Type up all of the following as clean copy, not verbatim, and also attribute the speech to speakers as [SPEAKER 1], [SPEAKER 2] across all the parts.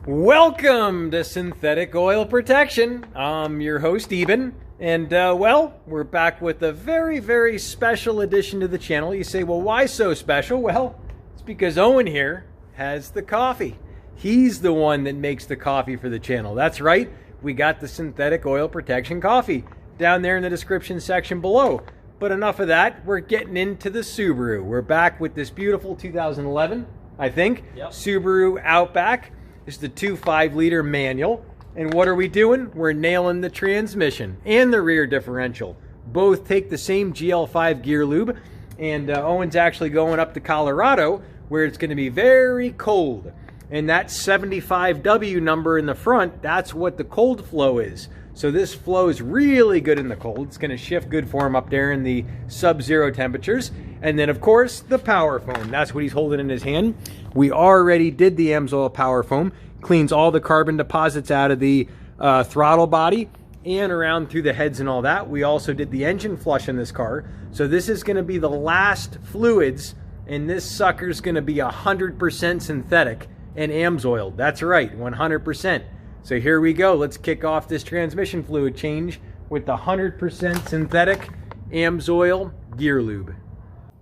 [SPEAKER 1] Welcome to Synthetic Oil Protection. I'm your host, Eben, and well, we're back with a very, very special addition to the channel. You say, well, why so special? Well, it's because Owen here has the coffee. He's the one that makes the coffee for the channel. That's right, we got the Synthetic Oil Protection coffee down there in the description section below. But enough of that, we're getting into the Subaru. We're back with this beautiful 2011, I think, Subaru Outback. This is the 2.5-liter manual. And what are we doing? We're nailing the transmission and the rear differential. Both take the same GL5 gear lube. And Owen's actually going up to Colorado where it's going to be very cold. And that 75W number in the front, that's what the cold flow is. So this flows really good in the cold. It's going to shift good for him up there in the sub-zero temperatures. And then, of course, the power foam. That's what he's holding in his hand. We already did the AMSOIL power foam. Cleans all the carbon deposits out of the throttle body and around through the heads and all that. We also did the engine flush in this car. So this is going to be the last fluids, and this sucker's going to be 100% synthetic and AMSOIL. That's right, 100%. So here we go. Let's kick off this transmission fluid change with the 100% synthetic AMSOIL gear lube.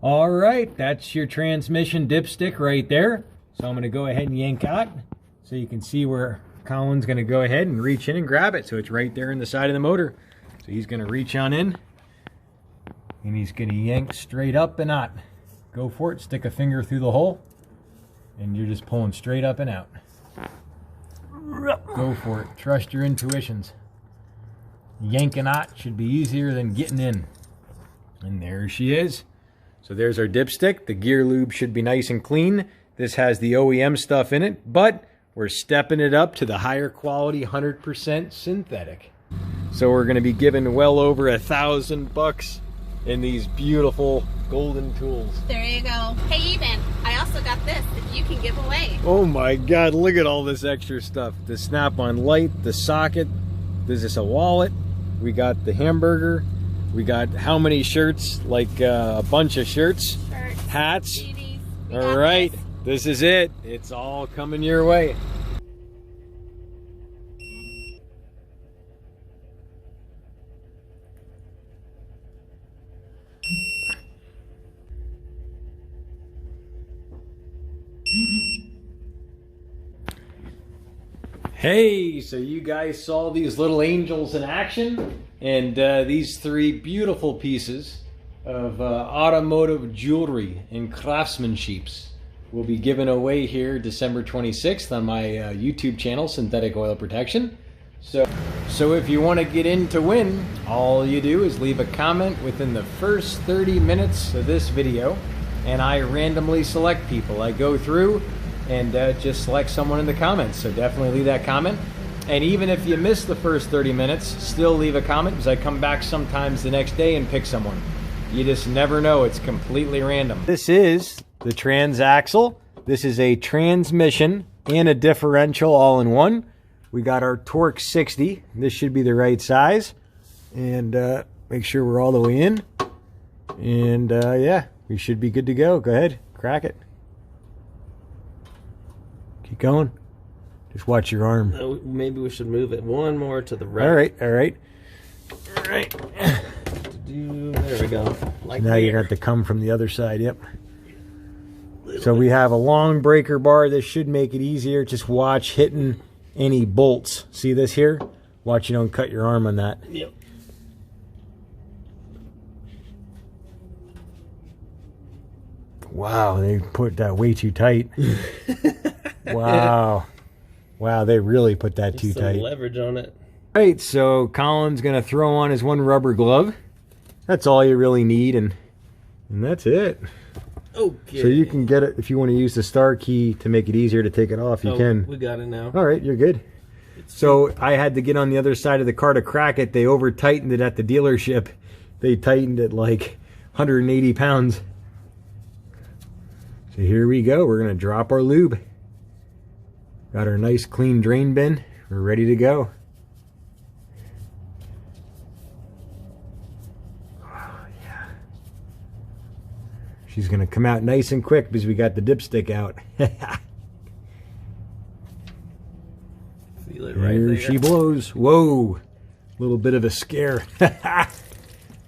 [SPEAKER 1] All right, that's your transmission dipstick right there. So I'm going to go ahead and yank out so you can see where Colin's going to go ahead and reach in and grab it. So it's right there in the side of the motor. So he's going to reach on in and he's going to yank straight up and out. Go for it. Stick a finger through the hole and you're just pulling straight up and out. Go for it. Trust your intuitions. Yanking out should be easier than getting in. And there she is. So there's our dipstick. The gear lube should be nice and clean. This has the OEM stuff in it, but we're stepping it up to the higher quality 100% synthetic. So we're going to be giving well over $1,000 in these beautiful golden tools.
[SPEAKER 2] There you go. Hey, Eben, I also got this that you can give away.
[SPEAKER 1] Oh my God, look at all this extra stuff. The snap-on light, the socket. This is a wallet. We got the hamburger. We got how many shirts? Like a bunch of shirts. Hats.
[SPEAKER 2] CDs.
[SPEAKER 1] All right, this is it. It's all coming your way. Hey, so you guys saw these little angels in action, and these three beautiful pieces of automotive jewelry and craftsmanship will be given away here December 26th on my YouTube channel, Synthetic Oil Protection. So if you want to get in to win, all you do is leave a comment within the first 30 minutes of this video, and I randomly select people. I go through and just select someone in the comments. So definitely leave that comment. And even if you miss the first 30 minutes, still leave a comment because I come back sometimes the next day and pick someone. You just never know. It's completely random. This is the transaxle. This is a transmission and a differential all in one. We got our torque 60. This should be the right size. And make sure we're all the way in. And yeah, we should be good to go. Go ahead, crack it. Keep going. Just watch your arm.
[SPEAKER 3] Maybe we should move it one more to the right.
[SPEAKER 1] All right, all right. All right.
[SPEAKER 3] There we go. Like
[SPEAKER 1] now you're going to have to come from the other side. Yep. So we have a long breaker bar. This should make it easier. Just watch hitting any bolts. See this here? Watch you don't cut your arm on that.
[SPEAKER 3] Yep.
[SPEAKER 1] Wow, they put that way too tight. Wow. Wow, they really put that too tight.
[SPEAKER 3] Leverage on it.
[SPEAKER 1] All right, so Colin's going to throw on his one rubber glove. That's all you really need, and that's it.
[SPEAKER 3] Okay.
[SPEAKER 1] So you can get it if you want to use the star key to make it easier to take it off. You can.
[SPEAKER 3] We got it now.
[SPEAKER 1] All right, you're good. So I had to get on the other side of the car to crack it. They over-tightened it at the dealership. They tightened it like 180 pounds. So here we go. We're going to drop our lube. Got our nice clean drain bin. We're ready to go. Oh, yeah. She's going to come out nice and quick because we got the dipstick out.
[SPEAKER 3] Feel it right
[SPEAKER 1] Here
[SPEAKER 3] there.
[SPEAKER 1] she blows. Whoa. Little bit of a scare.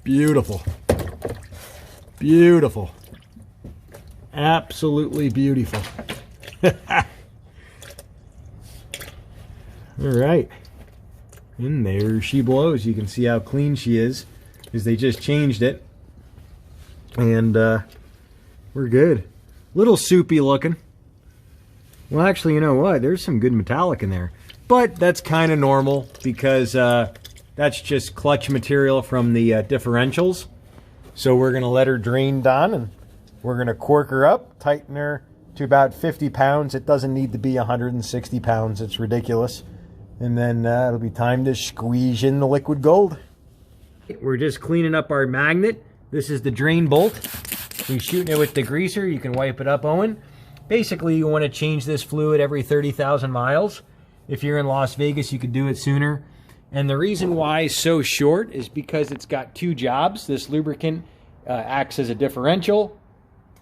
[SPEAKER 1] Beautiful. Beautiful. Absolutely beautiful. All right. And there she blows. You can see how clean she is, because they just changed it. And we're good. Little soupy looking. Well, actually, you know what? There's some good metallic in there. But that's kind of normal, because that's just clutch material from the differentials. So we're going to let her drain down, and we're going to cork her up, tighten her to about 50 pounds. It doesn't need to be 160 pounds. It's ridiculous. And then it'll be time to squeeze in the liquid gold. We're just cleaning up our magnet. This is the drain bolt. We're shooting it with the greaser. You can wipe it up, Owen. Basically, you want to change this fluid every 30,000 miles. If you're in Las Vegas, you could do it sooner. And the reason why it's so short is because it's got two jobs. This lubricant acts as a differential,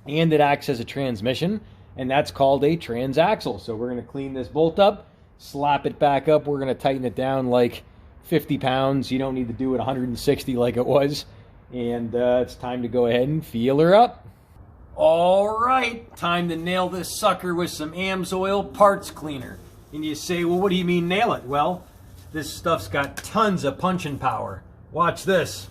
[SPEAKER 1] and it acts as a transmission, and that's called a transaxle. So we're going to clean this bolt up, slap it back up. We're going to tighten it down like 50 pounds. You don't need to do it 160 like it was. And it's time to go ahead and feel her up. All right, time to nail this sucker with some AMSOIL parts cleaner. And you say, well, what do you mean nail it? Well, this stuff's got tons of punching power. Watch this.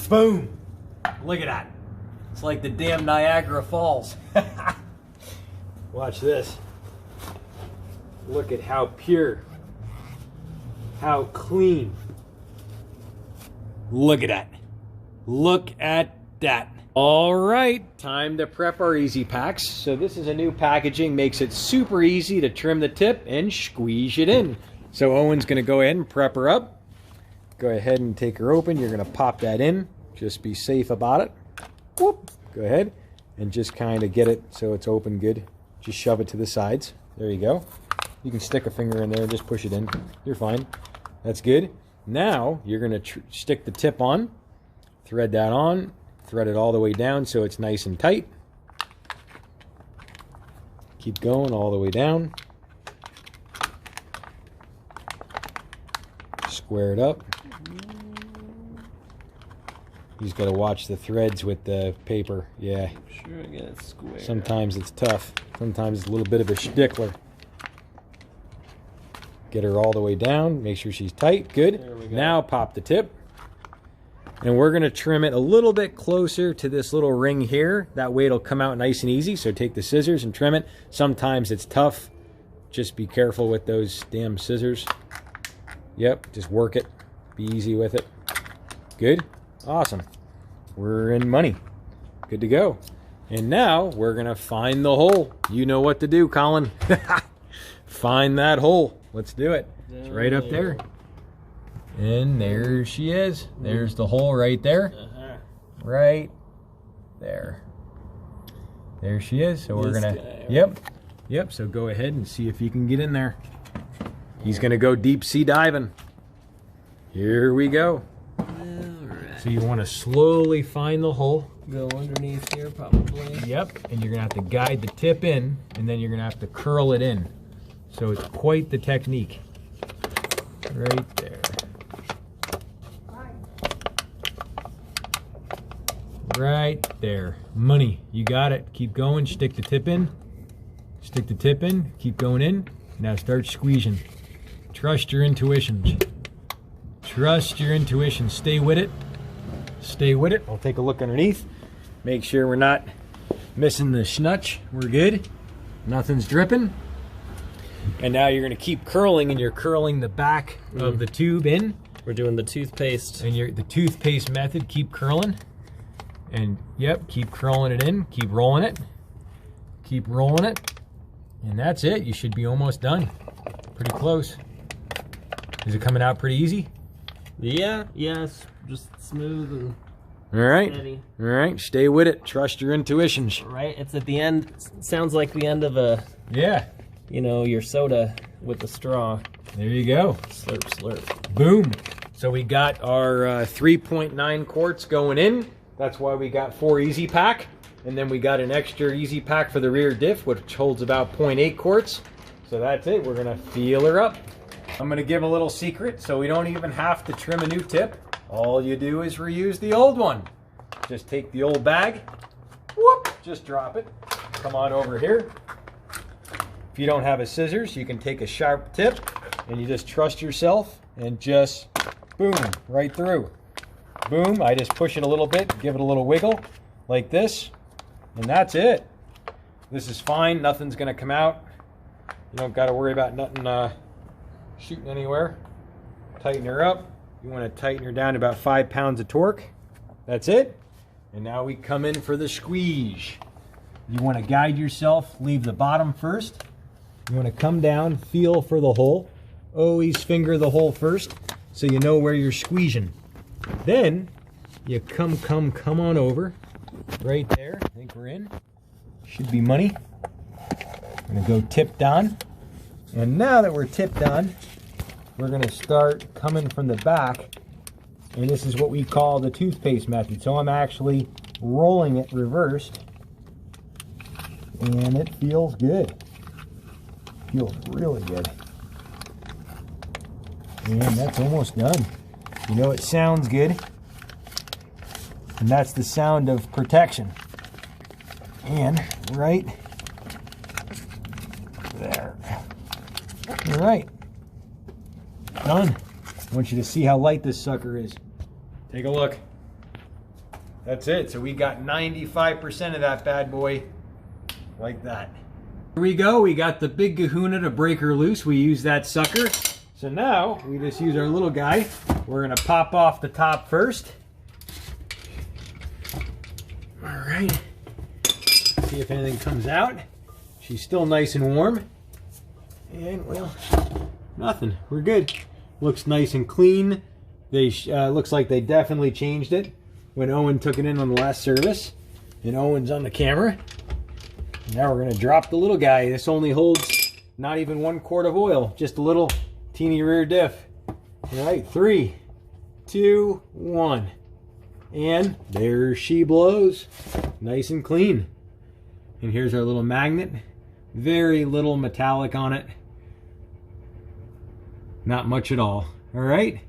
[SPEAKER 1] Boom. Look at that. It's like the damn Niagara Falls. Watch this. Look at how pure, how clean. Look at that. Look at that. All right, time to prep our easy packs. So this is a new packaging, makes it super easy to trim the tip and squeeze it in. So Owen's gonna go ahead and prep her up. Go ahead and take her open. You're gonna pop that in. Just be safe about it. Whoop. Go ahead and just kind of get it so it's open good. Just shove it to the sides. There you go. You can stick a finger in there and just push it in. You're fine. That's good. Now you're gonna stick the tip on, thread that on, thread it all the way down so it's nice and tight. Keep going all the way down. Square it up. You just got to watch the threads with the paper. Yeah.
[SPEAKER 3] Sure, get it square.
[SPEAKER 1] Sometimes it's tough. Sometimes it's a little bit of a stickler. Get her all the way down. Make sure she's tight. Good.
[SPEAKER 3] There we go.
[SPEAKER 1] Now pop the tip. And we're going to trim it a little bit closer to this little ring here. That way it'll come out nice and easy. So take the scissors and trim it. Sometimes it's tough. Just be careful with those damn scissors. Yep, just work it. Be easy with it. Good. Awesome. We're in money. Good to go. And now we're going to find the hole. You know what to do, Colin. Find that hole. Let's do it. It's right up there. And there she is. There's the hole right there. Right there. There she is. So we're going to... Yep. So go ahead and see if you can get in there. He's going to go deep sea diving. Here we go. So you want to slowly find the hole.
[SPEAKER 3] Go underneath here, probably.
[SPEAKER 1] Yep, and you're going to have to guide the tip in, and then you're going to have to curl it in. So it's quite the technique. Right there. Right there. Money. You got it. Keep going. Stick the tip in. Stick the tip in. Keep going in. Now start squeezing. Trust your intuitions. Trust your intuition. Stay with it. Stay with it. I'll take a look underneath. Make sure we're not missing the schnutch. We're good. Nothing's dripping. And now you're going to keep curling, and you're curling the back of the tube in.
[SPEAKER 3] We're doing the toothpaste.
[SPEAKER 1] And the toothpaste method. Keep curling. And yep, keep curling it in. Keep rolling it. Keep rolling it. And that's it. You should be almost done. Pretty close. Is it coming out pretty easy?
[SPEAKER 3] Yeah, it's just smooth and
[SPEAKER 1] All right.
[SPEAKER 3] steady.
[SPEAKER 1] All right. Stay with it. Trust your intuitions.
[SPEAKER 3] Right, it's at the end. Sounds like the end of a,
[SPEAKER 1] Yeah.
[SPEAKER 3] you know, your soda with the straw.
[SPEAKER 1] There you go.
[SPEAKER 3] Slurp, slurp.
[SPEAKER 1] Boom. So we got our 3.9 quarts going in. That's why we got 4 easy pack. And then we got an extra easy pack for the rear diff, which holds about 0.8 quarts. So that's it. We're going to feel her up. I'm going to give a little secret, so we don't even have to trim a new tip. All you do is reuse the old one. Just take the old bag, whoop, just drop it. Come on over here. If you don't have a scissors, you can take a sharp tip and you just trust yourself and just boom, right through. Boom, I just push it a little bit, give it a little wiggle like this, and that's it. This is fine, nothing's gonna come out. You don't gotta worry about nothing shooting anywhere. Tighten her up. You wanna tighten her down to about 5 pounds of torque. That's it. And now we come in for the squeeze. You wanna guide yourself, leave the bottom first. You wanna come down, feel for the hole. Always finger the hole first so you know where you're squeezing. Then you come on over. Right there, I think we're in. Should be money. I'm gonna go tipped on. And now that we're tipped on, we're gonna start coming from the back. And this is what we call the toothpaste method. So I'm actually rolling it reversed. And it feels good. Feels really good. And that's almost done. You know, it sounds good. And that's the sound of protection. And right there. All right. Done. I want you to see how light this sucker is. Take a look. That's it. So we got 95% of that bad boy like that. Here we go. We got the big kahuna to break her loose. We use that sucker. So now we just use our little guy. We're going to pop off the top first. All right. See if anything comes out. She's still nice and warm. And, well, nothing. We're good. Looks nice and clean. They looks like they definitely changed it when Owen took it in on the last service. And Owen's on the camera. Now we're going to drop the little guy. This only holds not even 1 quart of oil. Just a little teeny rear diff. All right, 3, 2, 1. And there she blows. Nice and clean. And here's our little magnet. Very little metallic on it. Not much at all. All right.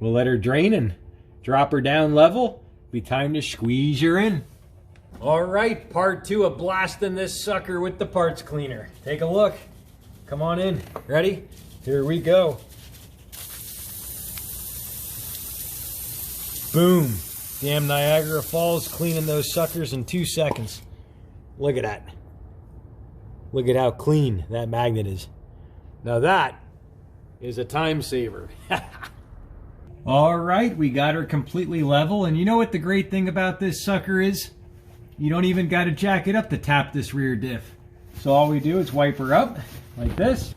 [SPEAKER 1] We'll let her drain and drop her down level. Be time to squeeze her in. All right, part 2 of blasting this sucker with the parts cleaner. Take a look. Come on in. Ready? Here we go. Boom. Damn Niagara Falls cleaning those suckers in 2 seconds. Look at that. Look at how clean that magnet is. Now that is a time saver. All right, we got her completely level. And you know what the great thing about this sucker is? You don't even got to jack it up to tap this rear diff. So all we do is wipe her up like this.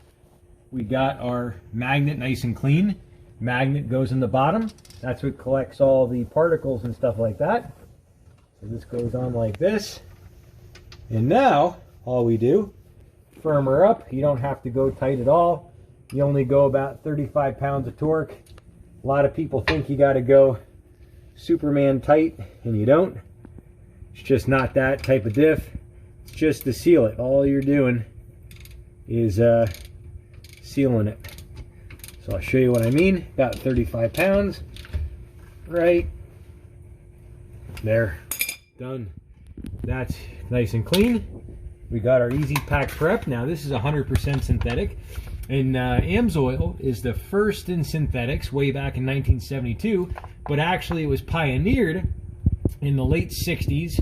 [SPEAKER 1] We got our magnet nice and clean. Magnet goes in the bottom. That's what collects all the particles and stuff like that. So this goes on like this. And now, all we do, firm her up. You don't have to go tight at all. You only go about 35 pounds of torque. A lot of people think you got to go Superman tight, and you don't. It's just not that type of diff. It's just to seal it. All you're doing is sealing it. So I'll show you what I mean. About 35 pounds. Right there. Done. That's nice and clean. We got our easy pack prep. Now this is 100% synthetic. And AMSOIL is the first in synthetics way back in 1972, but actually it was pioneered in the late 60s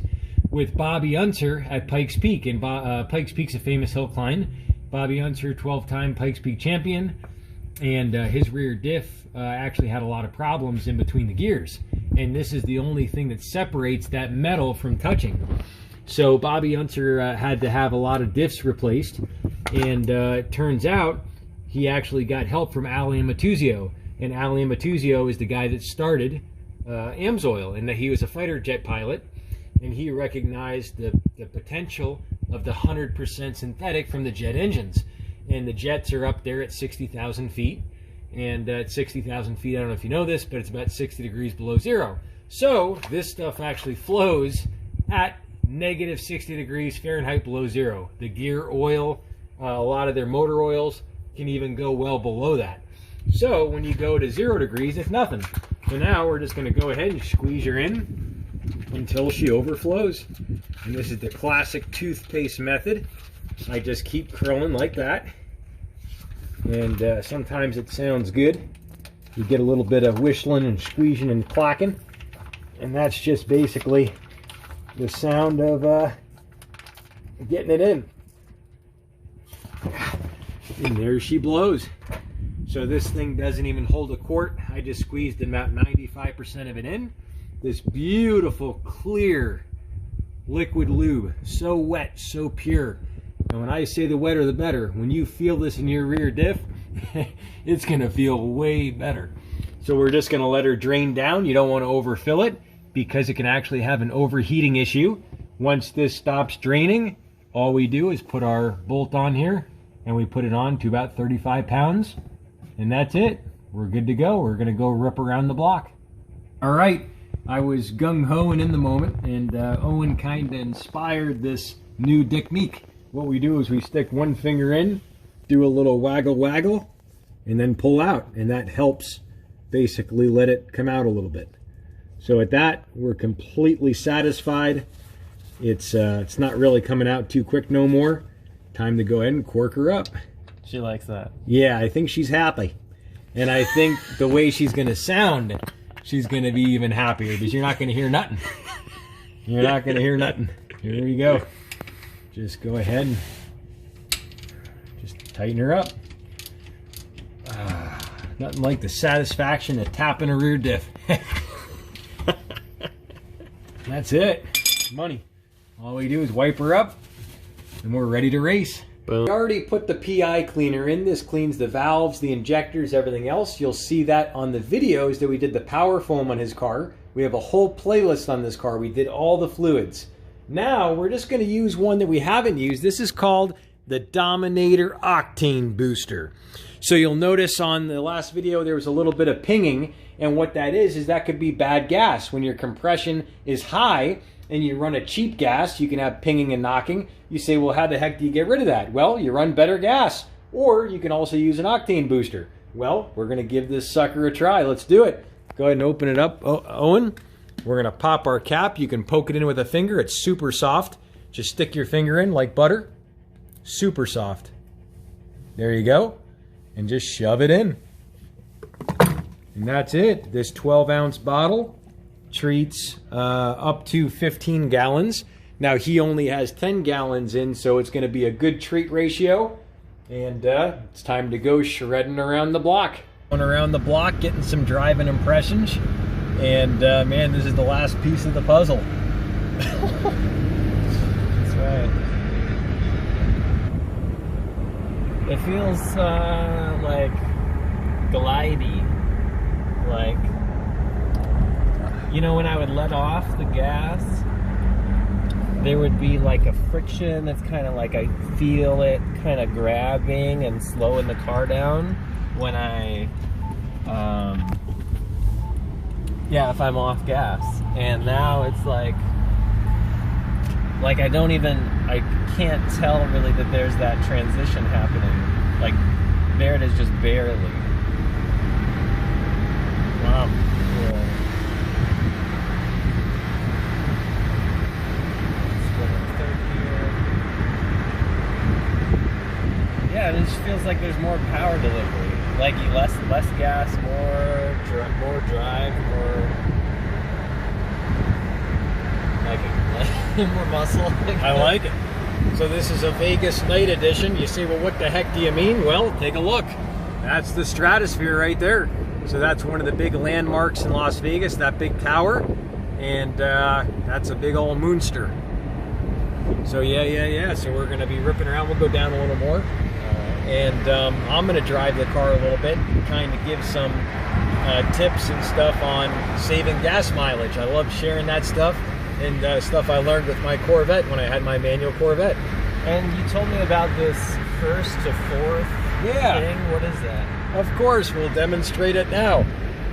[SPEAKER 1] with Bobby Unser at Pikes Peak. And Pikes Peak's a famous hill climb. Bobby Unser, 12-time Pikes Peak champion. And his rear diff actually had a lot of problems in between the gears. And this is the only thing that separates that metal from touching. So Bobby Unser had to have a lot of diffs replaced. And it turns out he actually got help from Al Amatuzio. And Al Amatuzio is the guy that started AMSOIL, and that he was a fighter jet pilot. And he recognized the potential of the 100% synthetic from the jet engines. And the jets are up there at 60,000 feet. And at 60,000 feet, I don't know if you know this, but it's about 60 degrees below zero. So this stuff actually flows at negative 60 degrees Fahrenheit below zero. The gear oil, a lot of their motor oils can even go well below that. So when you go to 0 degrees, it's nothing. So now we're just going to go ahead and squeeze her in until she overflows. And this is the classic toothpaste method. I just keep curling like that. And sometimes it sounds good. You get a little bit of whistling and squeezing and clacking. And that's just basically the sound of getting it in. And there she blows. So this thing doesn't even hold a quart. I just squeezed about 95% of it in. This beautiful, clear, liquid lube. So wet, so pure. And when I say the wetter the better, when you feel this in your rear diff, it's gonna feel way better. So we're just gonna let her drain down. You don't wanna overfill it because it can actually have an overheating issue. Once this stops draining, all we do is put our bolt on here and we put it on to about 35 pounds. And that's it. We're good to go. We're gonna go rip around the block. All right, I was gung-ho and in the moment, and Owen kind of inspired this new technique. What we do is we stick one finger in, do a little waggle, and then pull out, and that helps basically let it come out a little bit. So at that, we're completely satisfied. It's not really coming out too quick no more. Time to go ahead and cork her up.
[SPEAKER 3] She likes that.
[SPEAKER 1] Yeah, I think she's happy. And I think the way she's going to sound, she's going to be even happier because you're not going to hear nothing. You're not going to hear nothing. Here you go. Just go ahead and just tighten her up. Nothing like the satisfaction of tapping a rear diff. That's it. Money. All we do is wipe her up and we're ready to race.
[SPEAKER 3] Boom.
[SPEAKER 1] We already put the PI cleaner in. This cleans the valves, the injectors, everything else. You'll see that on the videos that we did the power foam on his car. We have a whole playlist on this car. We did all the fluids. Now we're just going to use one that we haven't used. This is called the Dominator Octane Booster. So you'll notice on the last video there was a little bit of pinging, and what that is that could be bad gas. When your compression is high and you run a cheap gas, you can have pinging and knocking. You say, well, how the heck do you get rid of that? Well, you run better gas. Or you can also use an octane booster. Well, we're going to give this sucker a try. Let's do it. Go ahead and open it up, Owen. We're going to pop our cap. You can poke it in with a finger. It's super soft. Just stick your finger in like butter. Super soft. There you go. And just shove it in. And that's it. This 12-ounce bottle treats up to 15 gallons. Now he only has 10 gallons in, so it's going to be a good treat ratio. And it's time to go shredding around the block. Going around the block, getting some driving impressions. And man, this is the last piece of the puzzle.
[SPEAKER 3] That's right. It feels like glidey. Like, you know, when I would let off the gas, there would be like a friction that's kind of like I feel it kind of grabbing and slowing the car down when I, yeah, if I'm off gas. And now it's like I can't tell really that there's that transition happening. Like, there it is, just barely. Wow. Yeah. Yeah, it just feels like there's more power delivery. Like less gas, more drive, more like more muscle.
[SPEAKER 1] I like it. So this is a Vegas night edition. You say, well, what the heck do you mean? Well, take a look. That's the Stratosphere right there. So that's one of the big landmarks in Las Vegas, that big tower. And that's a big old moonster. So yeah. So we're going to be ripping around. We'll go down a little more. And I'm going to drive the car a little bit and kind of give some tips and stuff on saving gas mileage. I love sharing that stuff and stuff I learned with my Corvette when I had my manual Corvette.
[SPEAKER 3] And you told me about this first to fourth thing. What is that?
[SPEAKER 1] Of course, we'll demonstrate it now.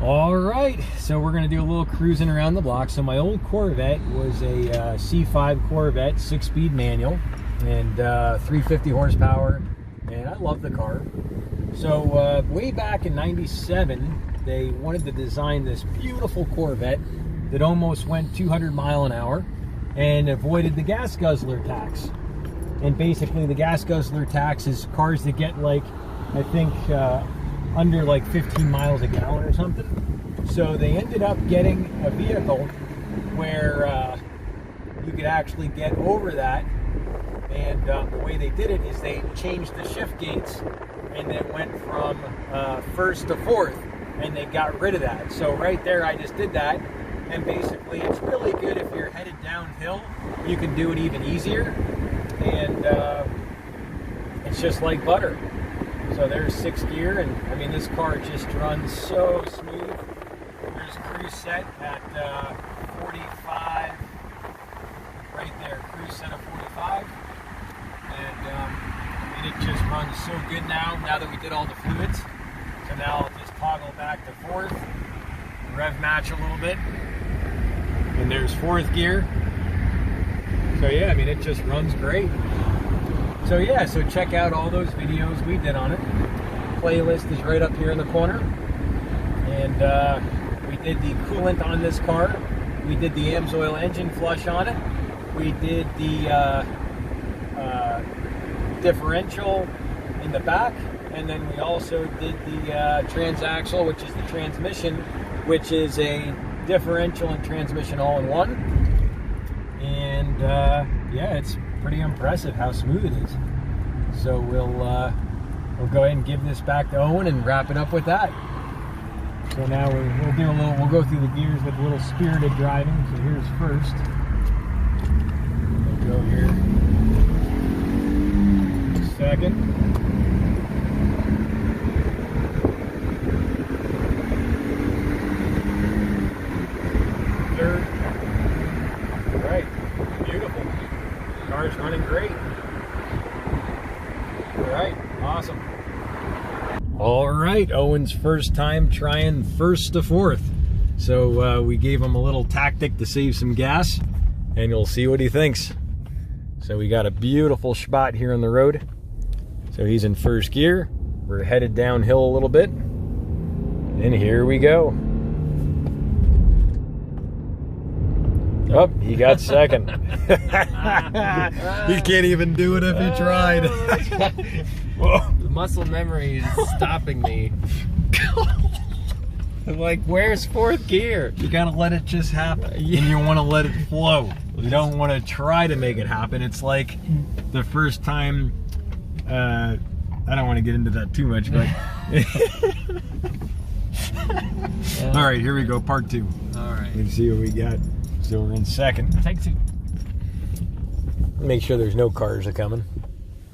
[SPEAKER 1] All right, so we're gonna do a little cruising around the block. So my old Corvette was a C5 Corvette, 6-speed manual, and 350 horsepower, and I love the car. So way back in '97, they wanted to design this beautiful Corvette that almost went 200 miles an hour and avoided the gas guzzler tax. And basically the gas guzzler tax is cars that get like, I think, under like 15 miles a gallon or something. So they ended up getting a vehicle where you could actually get over that. And the way they did it is they changed the shift gates, and it went from first to fourth, and they got rid of that. So right there, I just did that. And basically it's really good if you're headed downhill. You can do it even easier, and it's just like butter. So there's 6th gear, and I mean, this car just runs so smooth. There's cruise set at 45, right there, cruise set of 45, and it just runs so good now that we did all the fluids. So now I'll just toggle back to 4th, rev match a little bit, and there's 4th gear. So yeah, I mean, it just runs great. So yeah, so check out all those videos we did on it. Playlist is right up here in the corner. And we did the coolant on this car. We did the AMSOIL engine flush on it. We did the differential in the back. And then we also did the transaxle, which is the transmission, which is a differential and transmission all in one. And yeah, it's pretty impressive how smooth it is. So we'll go ahead and give this back to Owen and wrap it up with that. So now we'll go through the gears with a little spirited driving. So here's first. We'll go here. Second. Third. All right. Beautiful. Car's running great. All right, awesome. All right, Owen's first time trying first to fourth. So we gave him a little tactic to save some gas, and you'll see what he thinks. So we got a beautiful spot here on the road. So he's in first gear. We're headed downhill a little bit, and here we go. Oh, he got second. He can't even do it if he tried.
[SPEAKER 3] The muscle memory is stopping me. I'm like, where's 4th gear?
[SPEAKER 1] You gotta let it just happen, and you want to let it flow. You don't want to try to make it happen. It's like the first time. I don't want to get into that too much, but. All right, here we go, part 2.
[SPEAKER 3] All right.
[SPEAKER 1] Let's see what we got. So we're in second.
[SPEAKER 3] Take 2.
[SPEAKER 1] Make sure there's no cars are coming.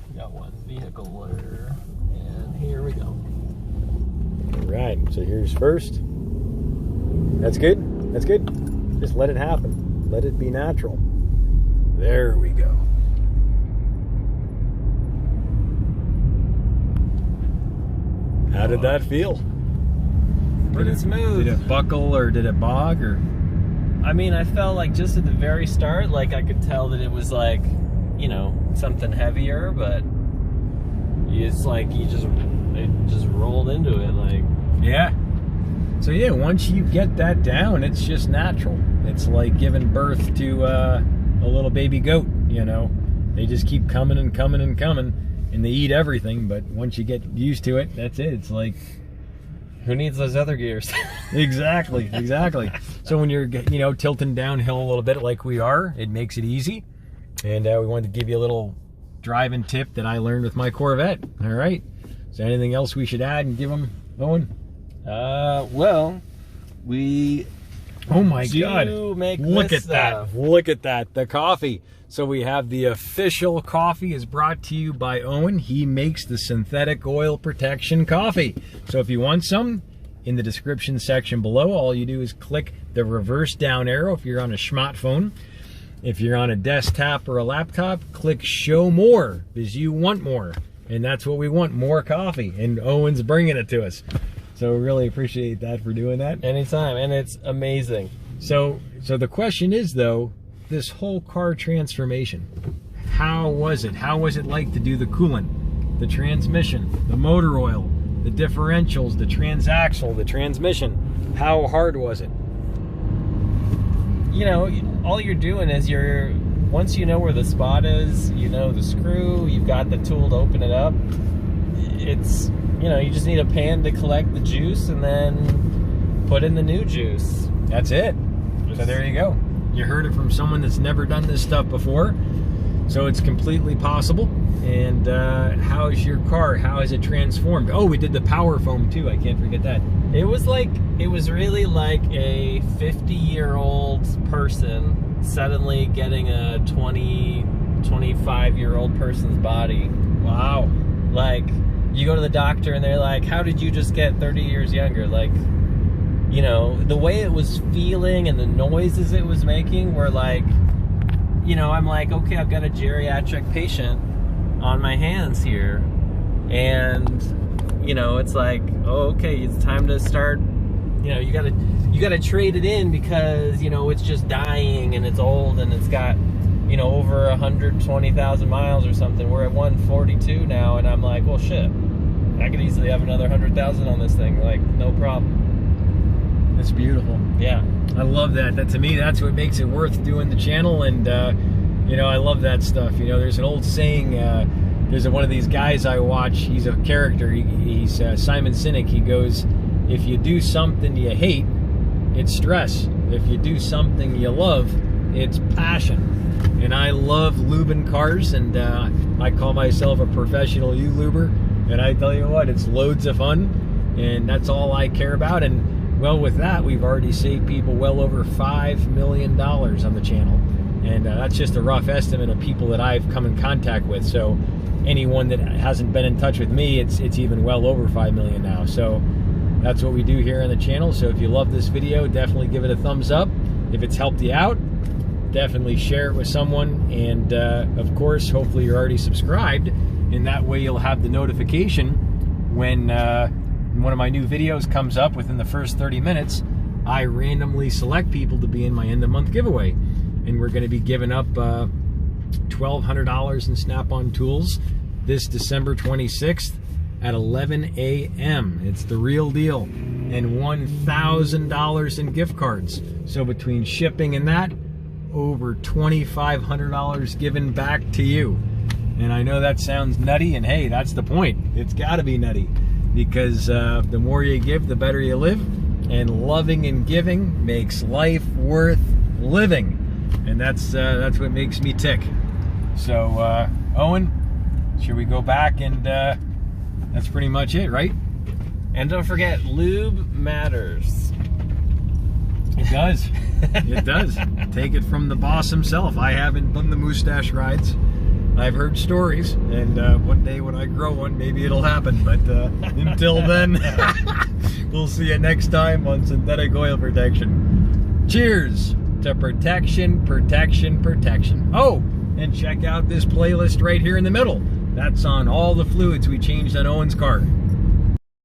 [SPEAKER 3] We got one vehicle order, and here we go.
[SPEAKER 1] All right, so here's first. That's good. That's good. Just let it happen. Let it be natural. There we go. How did that feel?
[SPEAKER 3] Pretty smooth.
[SPEAKER 1] Did it buckle or did it bog or?
[SPEAKER 3] I mean, I felt like just at the very start, like I could tell that it was like, you know, something heavier, but it's like it just rolled into it, like.
[SPEAKER 1] Yeah. So yeah, once you get that down, it's just natural. It's like giving birth to a little baby goat, you know. They just keep coming and coming and coming, and they eat everything, but once you get used to it, that's it. It's like,
[SPEAKER 3] who needs those other gears?
[SPEAKER 1] Exactly, exactly. So when you're, you know, tilting downhill a little bit like we are, it makes it easy. And we wanted to give you a little driving tip that I learned with my Corvette. All right. Is there anything else we should add and give them, Owen?
[SPEAKER 3] Well, we.
[SPEAKER 1] Oh my God!
[SPEAKER 3] Look
[SPEAKER 1] at that! Look at that! The coffee. So we have the official coffee is brought to you by Owen. He makes the synthetic oil protection coffee. So if you want some, in the description section below, all you do is click the reverse down arrow if you're on a smartphone. If you're on a desktop or a laptop, click show more because you want more. And that's what we want, more coffee. And Owen's bringing it to us. So really appreciate that for doing that.
[SPEAKER 3] Anytime, and it's amazing.
[SPEAKER 1] So the question is, though, this whole car transformation, how was it? How was it like to do the coolant, the transmission, the motor oil, the differentials, the transaxle, the transmission? How hard was it?
[SPEAKER 3] You know, all you're doing is once you know where the spot is, you know the screw, you've got the tool to open it up. It's, you know, you just need a pan to collect the juice and then put in the new juice.
[SPEAKER 1] That's it. So there you go. You heard it from someone that's never done this stuff before. So it's completely possible. And how's your car? How has it transformed? Oh, we did the power foam too. I can't forget that.
[SPEAKER 3] It was really like a 50-year-old person suddenly getting a 25-year-old person's body.
[SPEAKER 1] Wow.
[SPEAKER 3] Like, you go to the doctor and they're like, how did you just get 30 years younger? Like, you know, the way it was feeling and the noises it was making were like, you know, I'm like, okay, I've got a geriatric patient on my hands here. And, you know, it's like, oh, okay, it's time to start, you know, you gotta trade it in because, you know, it's just dying and it's old and it's got, you know, over 120,000 miles or something. We're at 142 now, and I'm like, well, shit, I could easily have another 100,000 on this thing, like, no problem.
[SPEAKER 1] That's beautiful.
[SPEAKER 3] Yeah.
[SPEAKER 1] I love that. That, to me, that's what makes it worth doing the channel, and, you know, I love that stuff. You know, there's an old saying, there's one of these guys I watch, he's a character, he's Simon Sinek. He goes, if you do something you hate, it's stress. If you do something you love, it's passion. And I love lubing cars, and I call myself a professional YouLubher, and I tell you what, it's loads of fun, and that's all I care about. And well, with that, we've already saved people well over $5 million on the channel, and that's just a rough estimate of people that I've come in contact with. So anyone that hasn't been in touch with me, it's even well over 5 million now. So that's what we do here on the channel. So if you love this video, definitely give it a thumbs up. If it's helped you out, definitely share it with someone. And of course, hopefully you're already subscribed, and that way you'll have the notification when one of my new videos comes up. Within the first 30 minutes, I randomly select people to be in my end of month giveaway, and we're going to be giving up $1,200 in Snap-on tools this December 26th at 11 a.m. It's the real deal. And $1,000 in gift cards. So between shipping and that, over $2,500 given back to you. And I know that sounds nutty, and hey, that's the point. It's got to be nutty, because the more you give, the better you live. And loving and giving makes life worth living. And that's what makes me tick. So, Owen, should we go back and that's pretty much it, right?
[SPEAKER 3] And don't forget, lube matters.
[SPEAKER 1] It does. It does. Take it from the boss himself. I haven't done the mustache rides. I've heard stories, and one day when I grow one, maybe it'll happen. But until then, we'll see you next time on Synthetic Oil Protection. Cheers to protection, protection, protection. Oh, and check out this playlist right here in the middle. That's on all the fluids we changed on Owen's car.